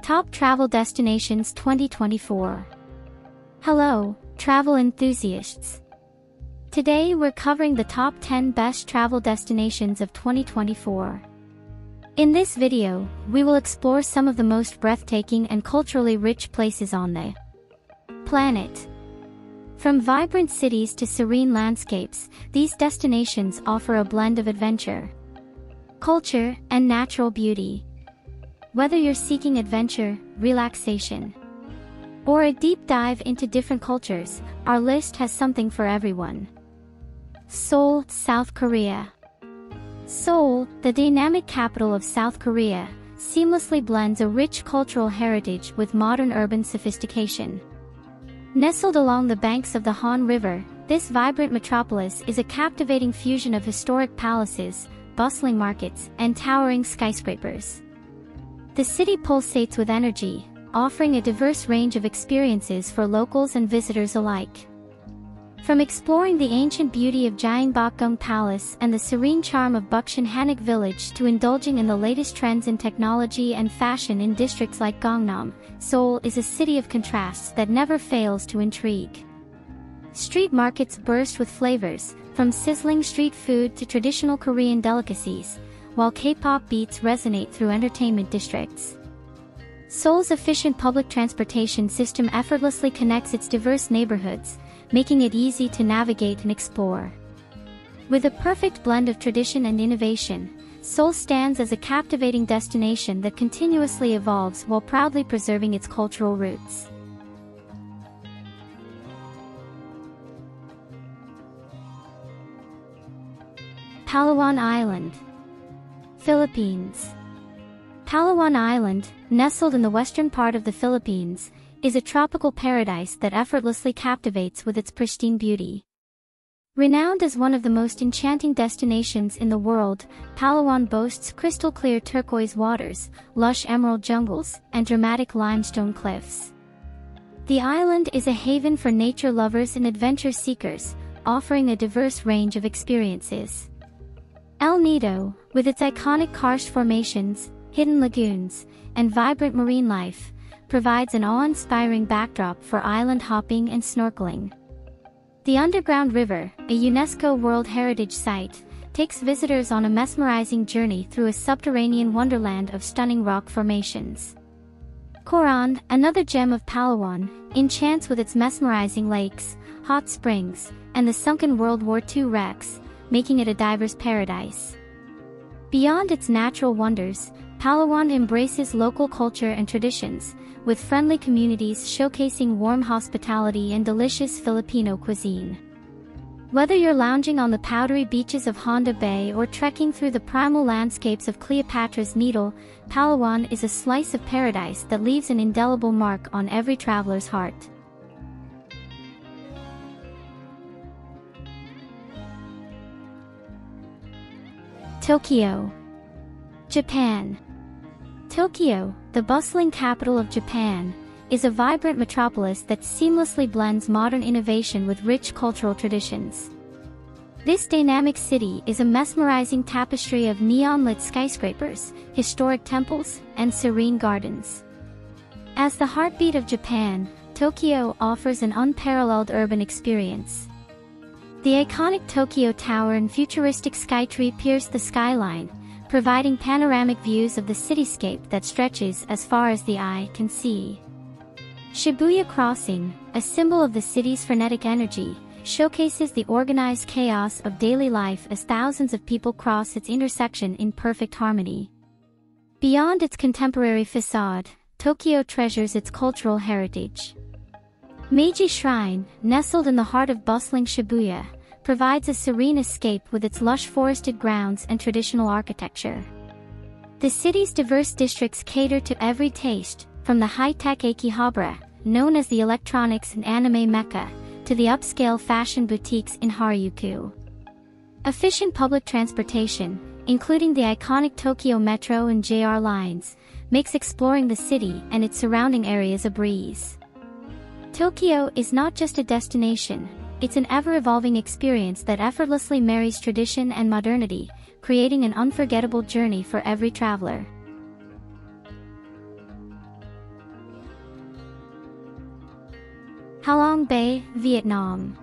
Top Travel Destinations 2024. Hello, travel enthusiasts. Today we're covering the top 10 best travel destinations of 2024. In this video, we will explore some of the most breathtaking and culturally rich places on the planet. From vibrant cities to serene landscapes, these destinations offer a blend of adventure, culture, and natural beauty. Whether you're seeking adventure, relaxation, or a deep dive into different cultures, our list has something for everyone. Seoul, South Korea. Seoul, the dynamic capital of South Korea, seamlessly blends a rich cultural heritage with modern urban sophistication. Nestled along the banks of the Han River, this vibrant metropolis is a captivating fusion of historic palaces, bustling markets, and towering skyscrapers. The city pulsates with energy, offering a diverse range of experiences for locals and visitors alike. From exploring the ancient beauty of Gyeongbokgung Palace and the serene charm of Bucheon Hanok Village to indulging in the latest trends in technology and fashion in districts like Gangnam, Seoul is a city of contrasts that never fails to intrigue. Street markets burst with flavors, from sizzling street food to traditional Korean delicacies, while K-pop beats resonate through entertainment districts. Seoul's efficient public transportation system effortlessly connects its diverse neighborhoods, making it easy to navigate and explore. With a perfect blend of tradition and innovation, Seoul stands as a captivating destination that continuously evolves while proudly preserving its cultural roots. Palawan Island, Philippines. Palawan Island, nestled in the western part of the Philippines, is a tropical paradise that effortlessly captivates with its pristine beauty. Renowned as one of the most enchanting destinations in the world, Palawan boasts crystal-clear turquoise waters, lush emerald jungles, and dramatic limestone cliffs. The island is a haven for nature lovers and adventure seekers, offering a diverse range of experiences. El Nido, with its iconic karst formations, hidden lagoons, and vibrant marine life, provides an awe-inspiring backdrop for island hopping and snorkeling. The Underground River, a UNESCO World Heritage Site, takes visitors on a mesmerizing journey through a subterranean wonderland of stunning rock formations. Coron, another gem of Palawan, enchants with its mesmerizing lakes, hot springs, and the sunken World War II wrecks, making it a diver's paradise. Beyond its natural wonders, Palawan embraces local culture and traditions, with friendly communities showcasing warm hospitality and delicious Filipino cuisine. Whether you're lounging on the powdery beaches of Honda Bay or trekking through the primal landscapes of Cleopatra's Needle, Palawan is a slice of paradise that leaves an indelible mark on every traveler's heart. Tokyo, Japan. Tokyo, the bustling capital of Japan, is a vibrant metropolis that seamlessly blends modern innovation with rich cultural traditions. This dynamic city is a mesmerizing tapestry of neon-lit skyscrapers, historic temples, and serene gardens. As the heartbeat of Japan, Tokyo offers an unparalleled urban experience. The iconic Tokyo Tower and futuristic Skytree pierce the skyline, providing panoramic views of the cityscape that stretches as far as the eye can see. Shibuya Crossing, a symbol of the city's frenetic energy, showcases the organized chaos of daily life as thousands of people cross its intersection in perfect harmony. Beyond its contemporary facade, Tokyo treasures its cultural heritage. Meiji Shrine, nestled in the heart of bustling Shibuya, provides a serene escape with its lush forested grounds and traditional architecture. The city's diverse districts cater to every taste, from the high-tech Akihabara, known as the electronics and anime mecca, to the upscale fashion boutiques in Harajuku. Efficient public transportation, including the iconic Tokyo Metro and JR lines, makes exploring the city and its surrounding areas a breeze. Tokyo is not just a destination, it's an ever-evolving experience that effortlessly marries tradition and modernity, creating an unforgettable journey for every traveler. Halong Bay, Vietnam.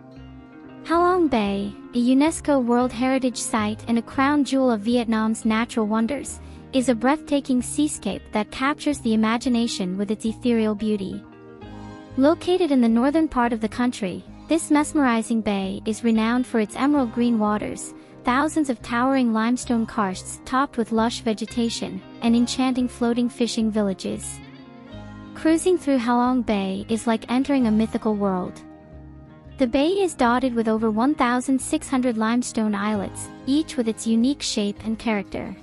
Halong Bay, a UNESCO World Heritage Site and a crown jewel of Vietnam's natural wonders, is a breathtaking seascape that captures the imagination with its ethereal beauty. Located in the northern part of the country, this mesmerizing bay is renowned for its emerald green waters, thousands of towering limestone karsts topped with lush vegetation, and enchanting floating fishing villages. Cruising through Halong Bay is like entering a mythical world. The bay is dotted with over 1,600 limestone islets, each with its unique shape and character.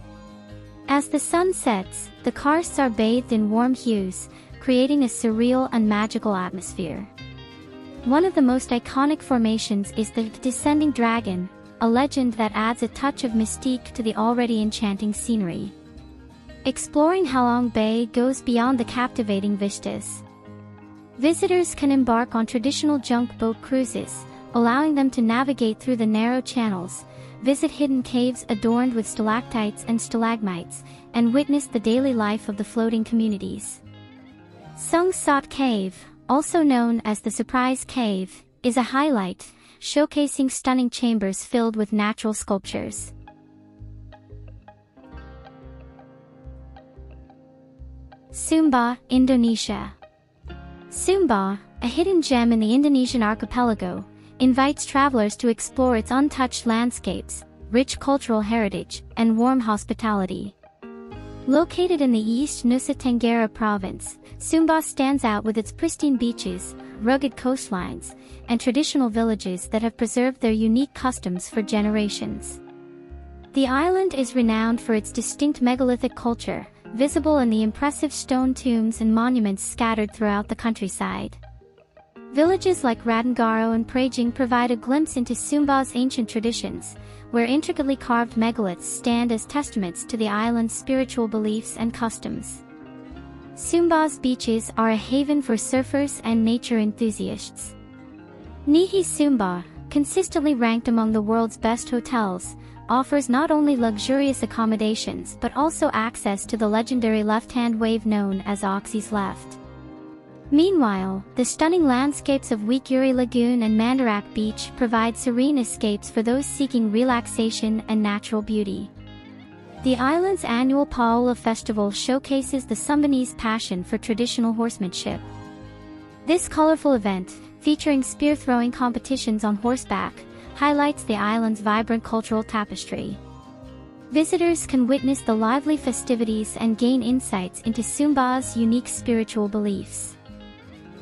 As the sun sets, the karsts are bathed in warm hues, creating a surreal and magical atmosphere. One of the most iconic formations is the Descending Dragon, a legend that adds a touch of mystique to the already enchanting scenery. Exploring Halong Bay goes beyond the captivating vistas. Visitors can embark on traditional junk boat cruises, allowing them to navigate through the narrow channels, visit hidden caves adorned with stalactites and stalagmites, and witness the daily life of the floating communities. Sung Sot Cave, also known as the Surprise Cave, is a highlight, showcasing stunning chambers filled with natural sculptures. Sumba, Indonesia. Sumba, a hidden gem in the Indonesian archipelago, invites travelers to explore its untouched landscapes, rich cultural heritage, and warm hospitality. Located in the East Nusa Tenggara province, Sumba stands out with its pristine beaches, rugged coastlines, and traditional villages that have preserved their unique customs for generations. The island is renowned for its distinct megalithic culture, visible in the impressive stone tombs and monuments scattered throughout the countryside. Villages like Radengaro and Prajing provide a glimpse into Sumba's ancient traditions, where intricately carved megaliths stand as testaments to the island's spiritual beliefs and customs. Sumba's beaches are a haven for surfers and nature enthusiasts. Nihi Sumba, consistently ranked among the world's best hotels, offers not only luxurious accommodations but also access to the legendary left-hand wave known as Oxy's Left. Meanwhile, the stunning landscapes of Wikuri Lagoon and Mandarak Beach provide serene escapes for those seeking relaxation and natural beauty. The island's annual Paola Festival showcases the Sumbanese passion for traditional horsemanship. This colorful event, featuring spear-throwing competitions on horseback, highlights the island's vibrant cultural tapestry. Visitors can witness the lively festivities and gain insights into Sumba's unique spiritual beliefs.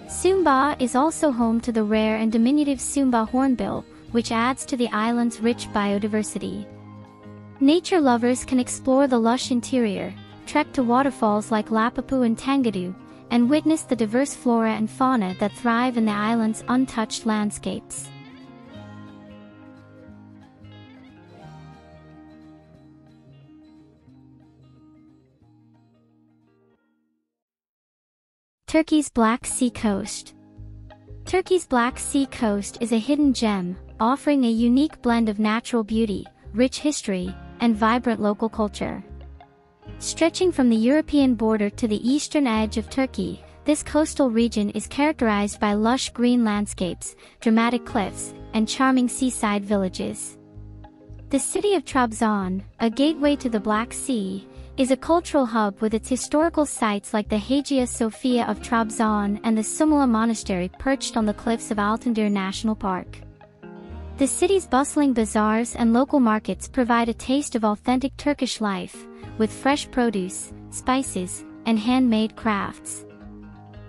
Sumba is also home to the rare and diminutive Sumba hornbill, which adds to the island's rich biodiversity. Nature lovers can explore the lush interior, trek to waterfalls like Lapapu and Tangadu, and witness the diverse flora and fauna that thrive in the island's untouched landscapes. Turkey's Black Sea Coast. Turkey's Black Sea Coast is a hidden gem, offering a unique blend of natural beauty, rich history, and vibrant local culture. Stretching from the European border to the eastern edge of Turkey, this coastal region is characterized by lush green landscapes, dramatic cliffs, and charming seaside villages. The city of Trabzon, a gateway to the Black Sea, is a cultural hub with its historical sites like the Hagia Sophia of Trabzon and the Sumala Monastery perched on the cliffs of Altındır National Park. The city's bustling bazaars and local markets provide a taste of authentic Turkish life, with fresh produce, spices, and handmade crafts.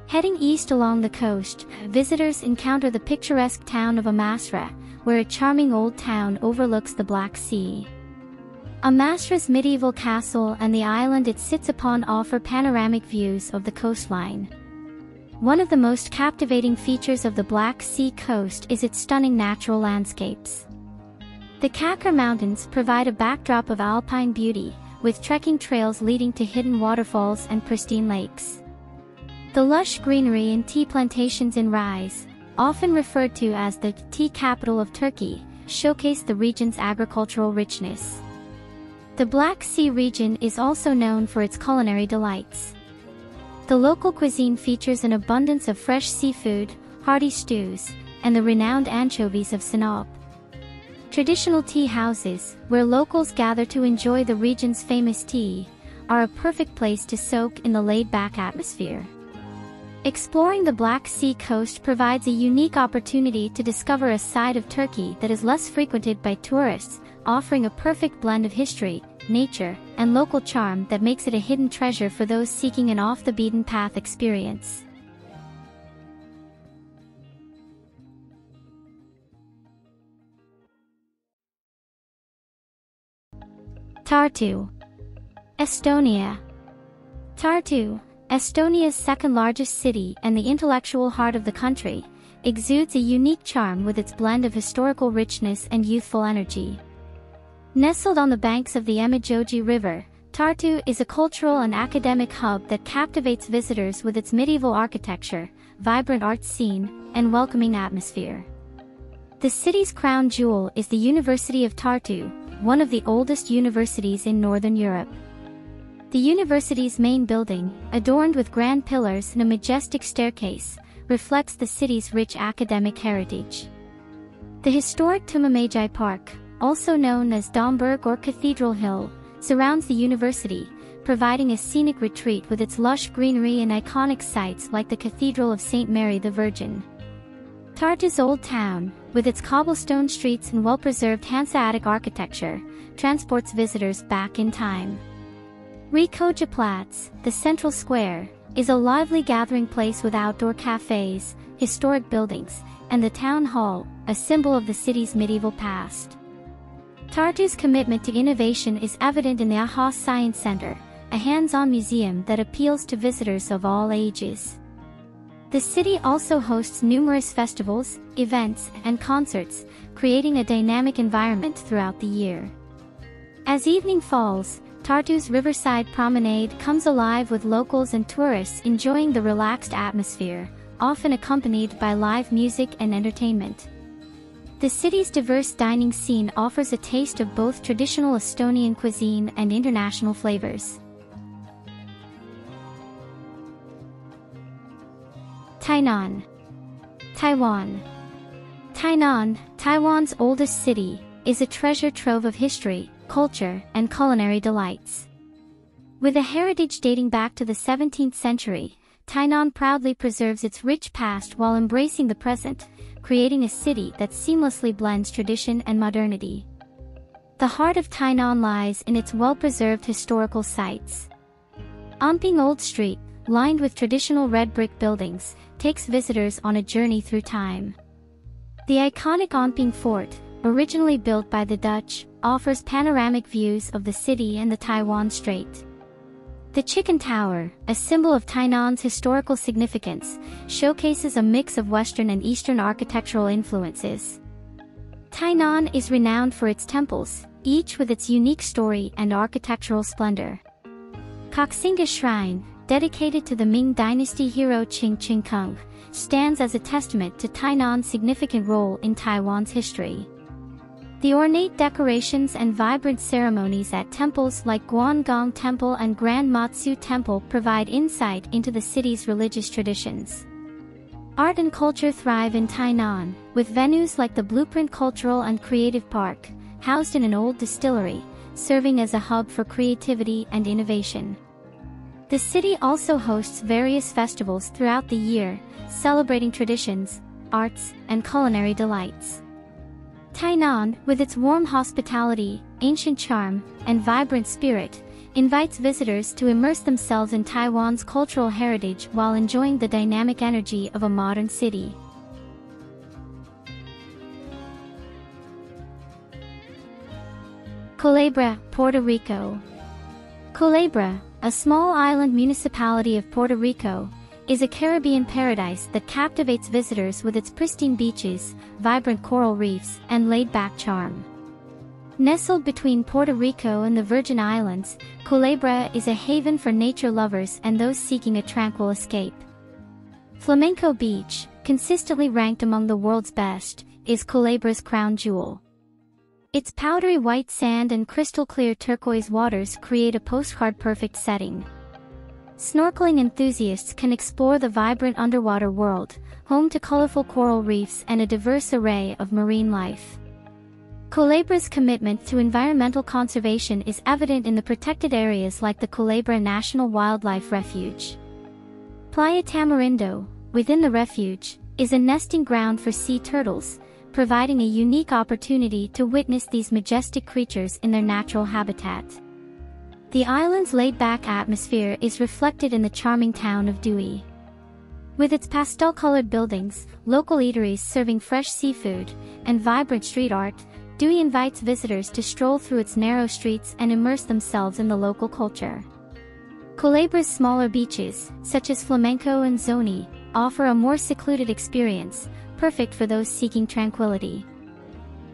Heading east along the coast, visitors encounter the picturesque town of Amasra, where a charming old town overlooks the Black Sea. Amasra's medieval castle and the island it sits upon offer panoramic views of the coastline. One of the most captivating features of the Black Sea coast is its stunning natural landscapes. The Kakar Mountains provide a backdrop of alpine beauty, with trekking trails leading to hidden waterfalls and pristine lakes. The lush greenery and tea plantations in Rize, often referred to as the tea capital of Turkey, showcase the region's agricultural richness. The Black Sea region is also known for its culinary delights. The local cuisine features an abundance of fresh seafood, hearty stews, and the renowned anchovies of Sinop. Traditional tea houses, where locals gather to enjoy the region's famous tea, are a perfect place to soak in the laid-back atmosphere. Exploring the Black Sea coast provides a unique opportunity to discover a side of Turkey that is less frequented by tourists, offering a perfect blend of history, nature, and local charm that makes it a hidden treasure for those seeking an off-the-beaten-path experience. Tartu, Estonia. Tartu, Estonia's second-largest city and the intellectual heart of the country, exudes a unique charm with its blend of historical richness and youthful energy. Nestled on the banks of the Emijogi River, Tartu is a cultural and academic hub that captivates visitors with its medieval architecture, vibrant art scene, and welcoming atmosphere. The city's crown jewel is the University of Tartu, one of the oldest universities in Northern Europe. The university's main building, adorned with grand pillars and a majestic staircase, reflects the city's rich academic heritage. The historic Tummamajai Park, also known as Domburg or Cathedral Hill, surrounds the university, providing a scenic retreat with its lush greenery and iconic sites like the Cathedral of St. Mary the Virgin. Tartu's Old Town, with its cobblestone streets and well-preserved Hanseatic architecture, transports visitors back in time. Rikojaplatz, the central square, is a lively gathering place with outdoor cafes, historic buildings, and the town hall, a symbol of the city's medieval past. Tartu's commitment to innovation is evident in the AHA Science Center, a hands-on museum that appeals to visitors of all ages. The city also hosts numerous festivals, events, and concerts, creating a dynamic environment throughout the year. As evening falls, Tartu's riverside promenade comes alive with locals and tourists enjoying the relaxed atmosphere, often accompanied by live music and entertainment. The city's diverse dining scene offers a taste of both traditional Estonian cuisine and international flavors. Tainan, Taiwan. Tainan, Taiwan's oldest city, is a treasure trove of history, culture, and culinary delights. With a heritage dating back to the 17th century, Tainan proudly preserves its rich past while embracing the present, creating a city that seamlessly blends tradition and modernity. The heart of Tainan lies in its well-preserved historical sites. Anping Old Street, lined with traditional red brick buildings, takes visitors on a journey through time. The iconic Anping Fort, originally built by the Dutch, offers panoramic views of the city and the Taiwan Strait. The Chicken Tower, a symbol of Tainan's historical significance, showcases a mix of Western and Eastern architectural influences. Tainan is renowned for its temples, each with its unique story and architectural splendor. Koxinga Shrine, dedicated to the Ming Dynasty hero Qing Qing Kung, stands as a testament to Tainan's significant role in Taiwan's history. The ornate decorations and vibrant ceremonies at temples like Guangdong Temple and Grand Matsu Temple provide insight into the city's religious traditions. Art and culture thrive in Tainan, with venues like the Blueprint Cultural and Creative Park, housed in an old distillery, serving as a hub for creativity and innovation. The city also hosts various festivals throughout the year, celebrating traditions, arts, and culinary delights. Tainan, with its warm hospitality, ancient charm, and vibrant spirit, invites visitors to immerse themselves in Taiwan's cultural heritage while enjoying the dynamic energy of a modern city. Culebra, Puerto Rico. Culebra, a small island municipality of Puerto Rico, is a Caribbean paradise that captivates visitors with its pristine beaches, vibrant coral reefs, and laid-back charm. Nestled between Puerto Rico and the Virgin Islands, Culebra is a haven for nature lovers and those seeking a tranquil escape. Flamenco Beach, consistently ranked among the world's best, is Culebra's crown jewel. Its powdery white sand and crystal-clear turquoise waters create a postcard-perfect setting. snorkeling enthusiasts can explore the vibrant underwater world, home to colorful coral reefs and a diverse array of marine life. Culebra's commitment to environmental conservation is evident in the protected areas like the Culebra National Wildlife Refuge. Playa Tamarindo, within the refuge, is a nesting ground for sea turtles, providing a unique opportunity to witness these majestic creatures in their natural habitat. The island's laid-back atmosphere is reflected in the charming town of Dewey. With its pastel-colored buildings, local eateries serving fresh seafood, and vibrant street art, Dewey invites visitors to stroll through its narrow streets and immerse themselves in the local culture. Culebra's smaller beaches, such as Flamenco and Zoni, offer a more secluded experience, perfect for those seeking tranquility.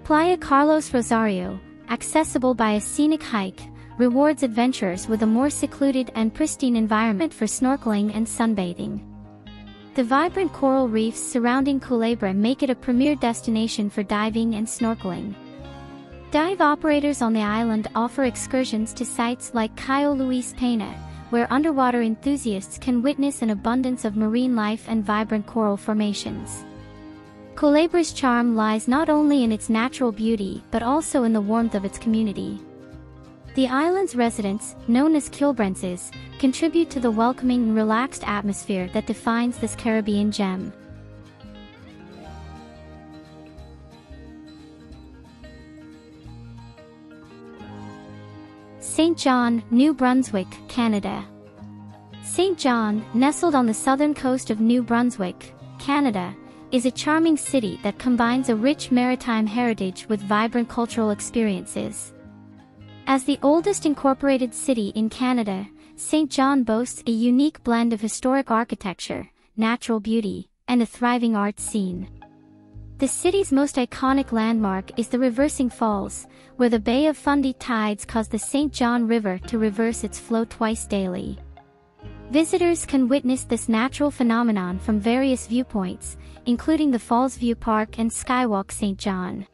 Playa Carlos Rosario, accessible by a scenic hike, rewards adventurers with a more secluded and pristine environment for snorkeling and sunbathing. The vibrant coral reefs surrounding Culebra make it a premier destination for diving and snorkeling. Dive operators on the island offer excursions to sites like Cayo Luis Pena, where underwater enthusiasts can witness an abundance of marine life and vibrant coral formations. Culebra's charm lies not only in its natural beauty but also in the warmth of its community. The island's residents, known as Culebrenses, contribute to the welcoming and relaxed atmosphere that defines this Caribbean gem. St. John, New Brunswick, Canada. St. John, nestled on the southern coast of New Brunswick, Canada, is a charming city that combines a rich maritime heritage with vibrant cultural experiences. As the oldest incorporated city in Canada, St. John boasts a unique blend of historic architecture, natural beauty, and a thriving arts scene. The city's most iconic landmark is the Reversing Falls, where the Bay of Fundy tides cause the St. John River to reverse its flow twice daily. Visitors can witness this natural phenomenon from various viewpoints, including the Falls View Park and Skywalk St. John.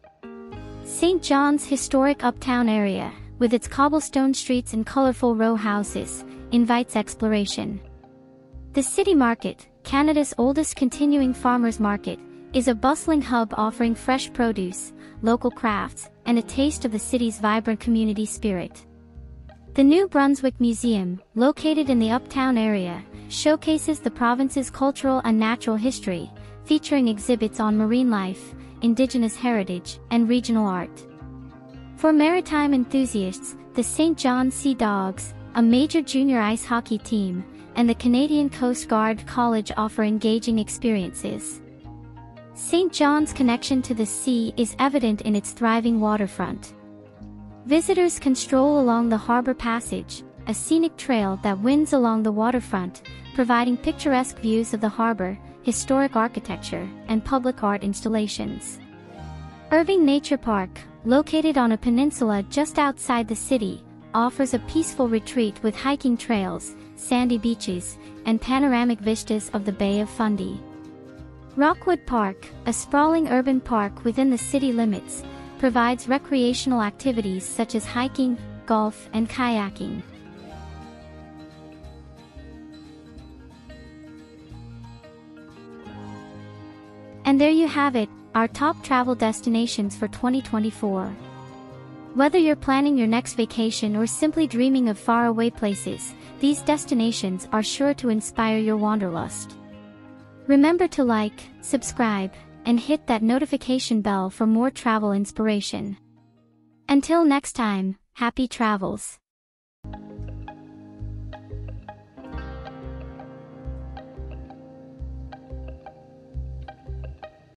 St. John's historic uptown area, with its cobblestone streets and colorful row houses, invites exploration. The City Market, Canada's oldest continuing farmers' market, is a bustling hub offering fresh produce, local crafts, and a taste of the city's vibrant community spirit. The New Brunswick Museum, located in the uptown area, showcases the province's cultural and natural history, featuring exhibits on marine life, indigenous heritage, and regional art. For maritime enthusiasts, the St. John Sea Dogs, a major junior ice hockey team, and the Canadian Coast Guard College offer engaging experiences. St. John's connection to the sea is evident in its thriving waterfront. Visitors can stroll along the Harbor Passage, a scenic trail that winds along the waterfront, providing picturesque views of the harbor, historic architecture, and public art installations. Irving Nature Park, located on a peninsula just outside the city, offers a peaceful retreat with hiking trails, sandy beaches, and panoramic vistas of the Bay of Fundy. Rockwood Park, a sprawling urban park within the city limits, provides recreational activities such as hiking, golf, and kayaking. And there you have it, our top travel destinations for 2024. Whether you're planning your next vacation or simply dreaming of faraway places, these destinations are sure to inspire your wanderlust. Remember to like, subscribe, and hit that notification bell for more travel inspiration. Until next time, happy travels!